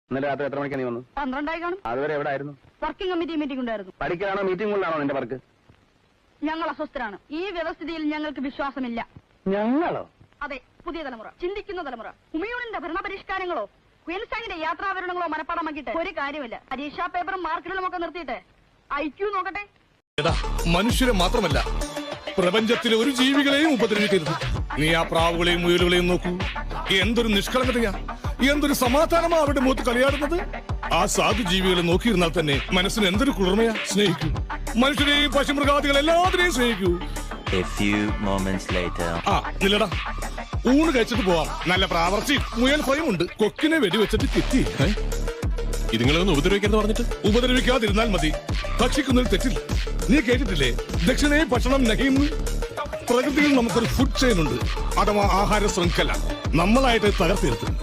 ഇന്നലെ രാത്രി എത്ര മണിക്കാണ് നീ വന്നു? 12 കാണും. അതുവരെ എവിടെ ആയിരുന്നു? വർക്കിംഗ് കമ്മിറ്റി മീറ്റിംഗ് ഉണ്ടായിരുന്നു. പഠിക്കാനാണോ മീറ്റിംഗുകളിലാണോ നിന്റെ വർക്ക്? ഞങ്ങൾ അസ്വസ്ഥരാണ്. ഈ വ്യവസ്ഥിതിയിൽ ഞങ്ങൾക്ക് വിശ്വാസമില്ല. ഞങ്ങളോ? അതെ, പുതിയ തലമുറ, ചിന്തിക്കുന്ന തലമുറ. ഹുമയൂണിന്റെ ഭരണപരിഷ്കാരങ്ങളോ ക്വീൻസാങ്ങിന്റെ യാത്രാവിവരണങ്ങളോ മനപ്പാടമാക്കിയിട്ട് ഒരു കാര്യമില്ല. പരീക്ഷാ പേപ്പറും മാർക്കിലും ഒക്കെ നിർത്തിയിട്ട് IQ നോക്കട്ടെ. മനുഷ്യരെ മാത്രമല്ല, പ്രപഞ്ചത്തിലെ ഒരു ജീവികളെയും ഉപദ്രവിക്കരുത്. നീ ആ പ്രാവുകളെയും മുയലുകളെയും നോക്കൂ. എന്തൊരു നിഷ്കളങ്കതയാ, എന്തൊരു സമാധാനമാ അവരുടെ മുഖത്ത് കളിയാടുന്നത്. ആ സാധു ജീവികളെ നോക്കിയിരുന്നാൽ തന്നെ മനസ്സിന് എന്തൊരു കുളിർമയാ. സ്നേഹിക്കൂ, മനുഷ്യരെയും പശുമൃഗാദികൾ എല്ലാത്തിനെയും സ്നേഹിക്കൂ. നില്ലടാ, ഊണ് കഴിച്ചിട്ട് പോവാം. നല്ല പ്രാവർത്തി മുയൽ ഫ്രൈയും ഉണ്ട്. കൊക്കിനെ വെടിവെച്ചിട്ട് കിട്ടി. ഇതുങ്ങളൊന്ന് ഉപദ്രവിക്കരുത് പറഞ്ഞിട്ട്? ഉപദ്രവിക്കാതിരുന്നാൽ മതി, ഭക്ഷിക്കുന്നതിൽ തെറ്റില്ല. നീ കേട്ടിട്ടില്ലേ, ദക്ഷിണേ ഭക്ഷണം നഹിന്ന്? പ്രകൃതിയിൽ നമുക്കൊരു ഫുഡ് ചെയിൻ ഉണ്ട്, അഥവാ ആഹാര ശൃംഖല. നമ്മളായിട്ട് തകർത്തിരുത്തും.